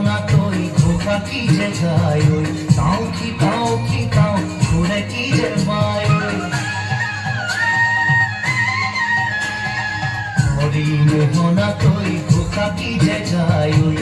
মোহনা তৈ ধোকা কি যে যায় ওই তাও কি তাও ঘুরে কি যে পায় ওই হরি মোহনা তৈ ধোকা কি যে যায় ওই